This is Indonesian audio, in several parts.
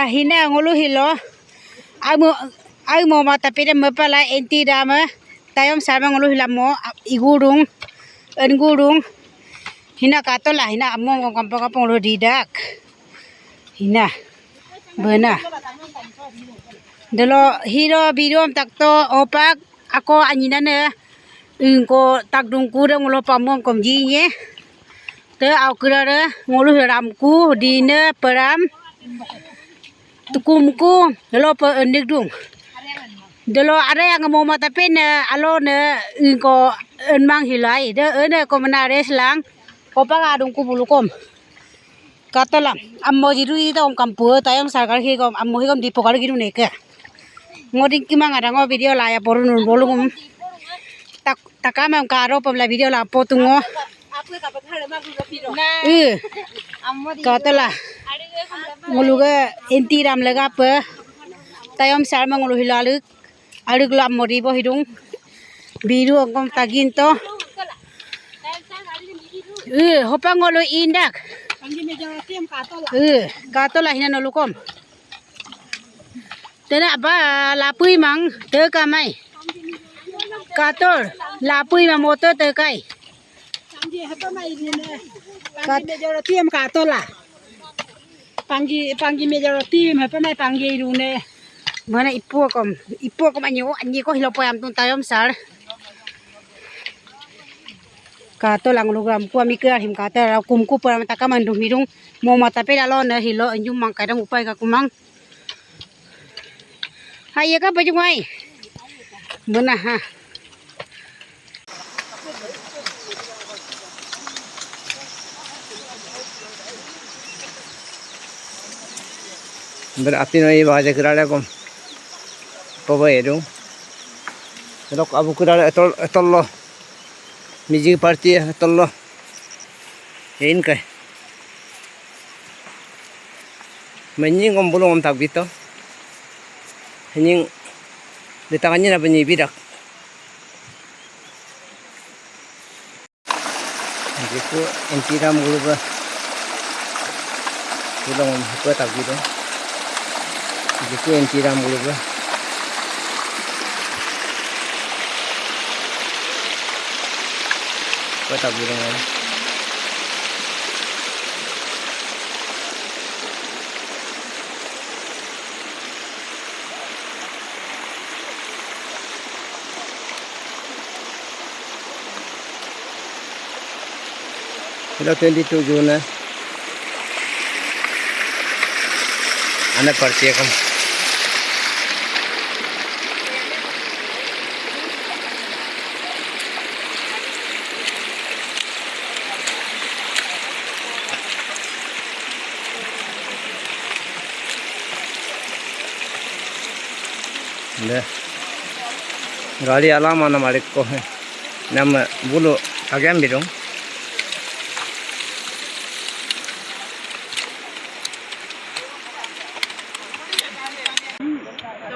hina ngulu hilo ai mo mata pede mepala enti dama tayom sama ngulu hilamo igurung engurung hina katola hina ammo kampong lo didak hina bena delo hiro birom takto opak ako anyina ne ko takdungku de ngulo pamom komjinya te au kurare ngulu ramku dine peram tukumku delo pe endigdung delo are yang mau mata pen alo ne ko enmang hilai de ene ko menare selang opak adungku bulukom katolam ammo jiru ita om kampu tayong sarkar hi kom ammo hi kom dipokar gidu neke ngoding kimang ada ngo video la ya porun bolungum takama karo pemla video la potungo katola nguluga enti ram lega pe tayom sarma ngulu hilaluk aluk lam moribo hidung biru angkom taginto hopang ngulu indak katola hina nolukom tena ba lapui mang te kamai kator lapui ma motor te kai panggi hapa mai ne panggi mejoro tim katola panggi mejoro tim hapa mai panggi rune mana ipu kom anyi ko hilopo am tun tayom sar katola ngulugram ku amiker him kata kumku para mataka mandung mirung mo mata pe dalo ne hilo anjum mang kadang upai ka kumang Hai ka baju mai. Benar ha. Berarti noi bahaja kerala kom. Papa itu. Rok abu kerala tollo. Miji parti tollo. Ini kai. Menying kom bulung tak bito. Hening di tangannya na banyi bidak. Jadi entiram gulu ba. Pulang apa tak gitu. Jadi entiram gulu ba. Apa tak gitu kan. Hello 22 June anak persiakan deh गाड़ी अलामा ना मालिक को है नाम बोलो आगे हम बिडों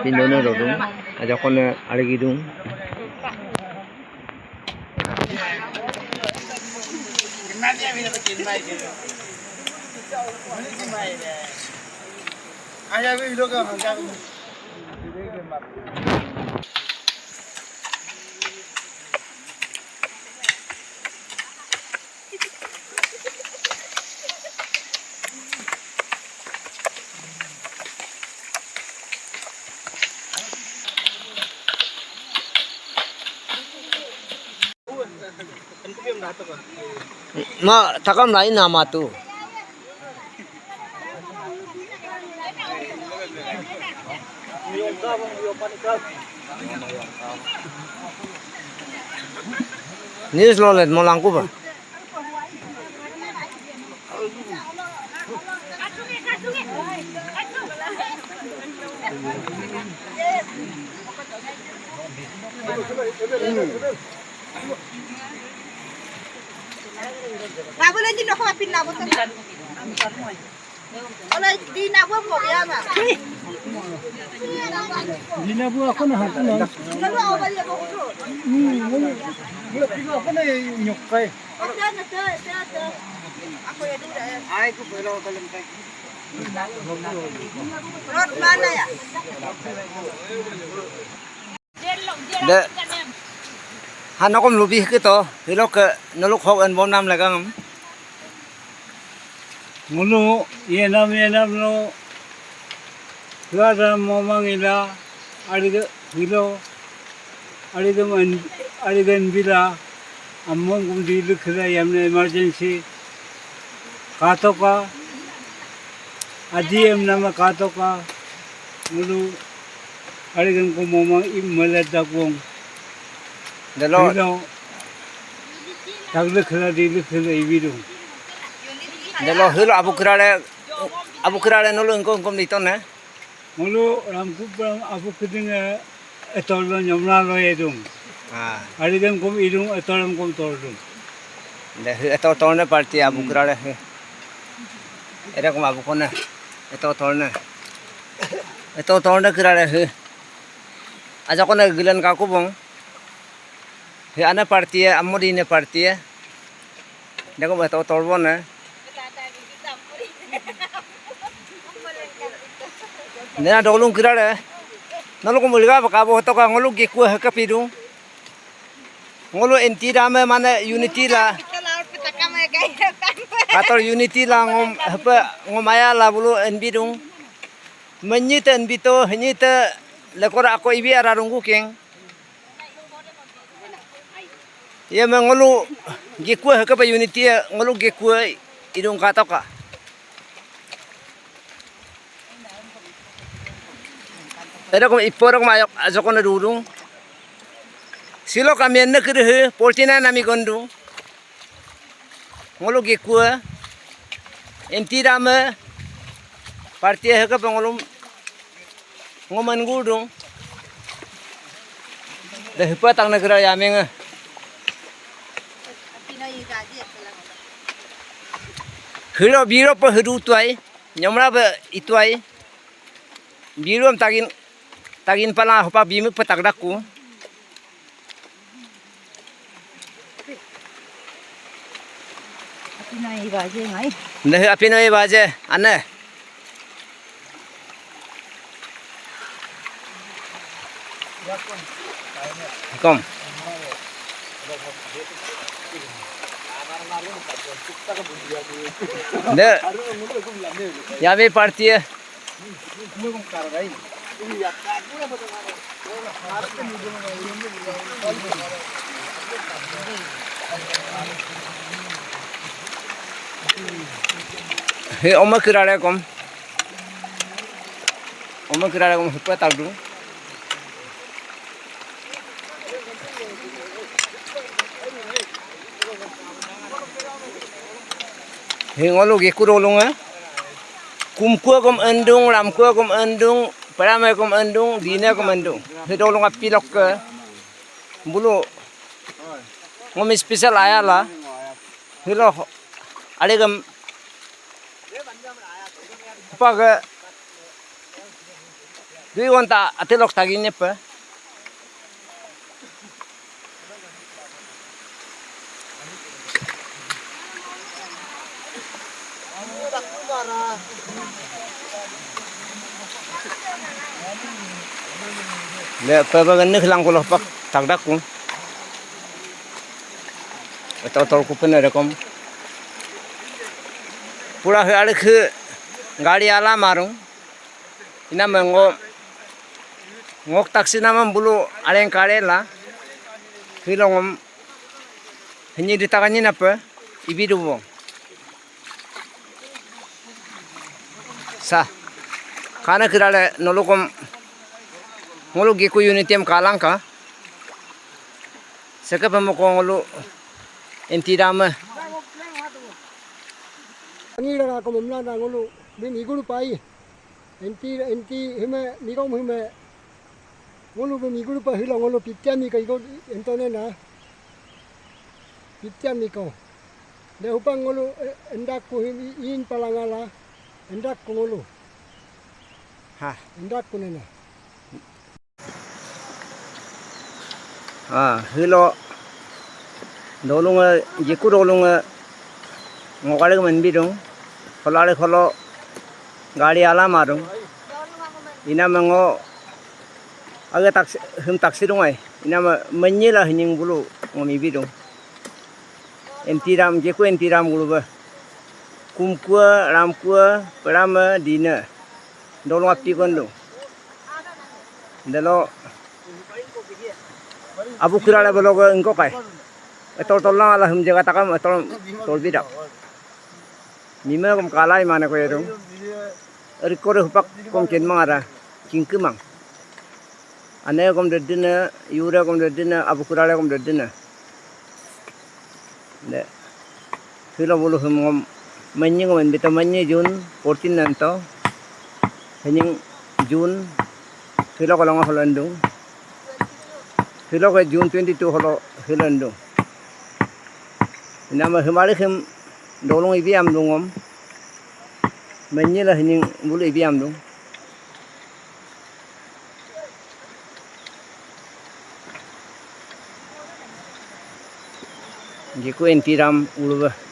Pindono dong, aja kon ada gidung. Ma takam lain nama tu. Ni slolet molangku ba. Ngabo lang din ako pinabot ka. Wala di na ako po yama. Di na po ako na hato na. Ngalo ako bali ako ko. Wala pigo ako na nyukay. Ada na to. Ako ya dira. Ay ko pero kalam kay. na ya. de hanakom lubi ke to hilo ke noluk hok en bom nam la gang Mulu yenam no Rada momangila ariga hilo arigan bila ammon kum di lukhra yamne emergency katoka adiem nama katoka mulu arigan ko momang imalada kong de lo hilo taglukhra di lukhra ibiru de lo hilo abu krale noluk kom di ton mulu ramkupram apu kudinga etollo nyomna lo edum arigan kum idum etolam kum tordum de eto torne parti abu krale era kom abu kona eto torne krale aja kona gilan ka ko bong he ana parti amodi ne parti de ko eto torbon Nena dolung kirale nalo ko mulga ba bo to ka ngolu ge ku ha ka pidu ngolu enti dame mane unity la Kalau kita kamay kaya kator unity la ngom apa ngomaya la bulu enbidung menyita enbito hanyita lekora ako ibi ararungu keng ya ngolu ge ku ha ka ba unity ngolu ge ku idung ka to ka erokom iporok mayok ajokon durung silo kami enne kirhe poltina nami gondu ngolo gekua enti dame parti heka pengolum ngoman gudung de hepa tang negara yamenga Pinoy gaji itulah. hiro biro pa hidu tuai nyamra ba ituai birom tagin pala hopa bimi patagdaku Pinoy gaji ngai. Nah, api noi baje, ane. Kom. Ne. Ya be parti hai. He oma kirare kom hepa tagdu he ngolu ge kurolunga kumku kom endung ramku kom endung parame kom endung dine kom endung he dolunga pilok ke bulu ngomi special ayala hilo alegam paga dui wanta atelok tagine pa le pa ganne khlang ko pak tagdak ku tol ku pene rekom pura hale khe गाड़ी आला मारूं ina ngok taksi nama bulu aleng karela hilongom hini ditakannya napa ibidu bong sa kana kirale nolokom ngolu geku unitiam kalangka sekapa moko ngolu entidama Angira ko mamla na ngulu bin igulu pai enti hime nikom hime ngulu bin igulu pa hilo ngulu pityan ni kai go entone na pityan ni ko de upang ngulu endak ko in palangala endak ko ngulu ha endak ko na hilo dolunga jeku dolunga ngokale men bidung kholo गाड़ी आला मारूं ina mango aga tak hum tak sidung ai ina menyela hining bulu ngomi bidung entiram je ku entiram bulu ba kumkua ramkua perama dina dolong api kondo dalo abu kirala baloga engko kai tol-tolang ala hum jaga takam tol bidak mima kom kalai mana ko yero rekore hupak kom chen mangara kingkemang ane kom dedina yura kom dedina abu kirala kom dedina ne sila bulu hum manying kom beta manye jun 14 nanto hening jun sila ko lang holandung sila ko jun 22 holo holandung nama hemari hem dolong ibiam dungom menyela hening bulu ibiam dung jiku entiram uluba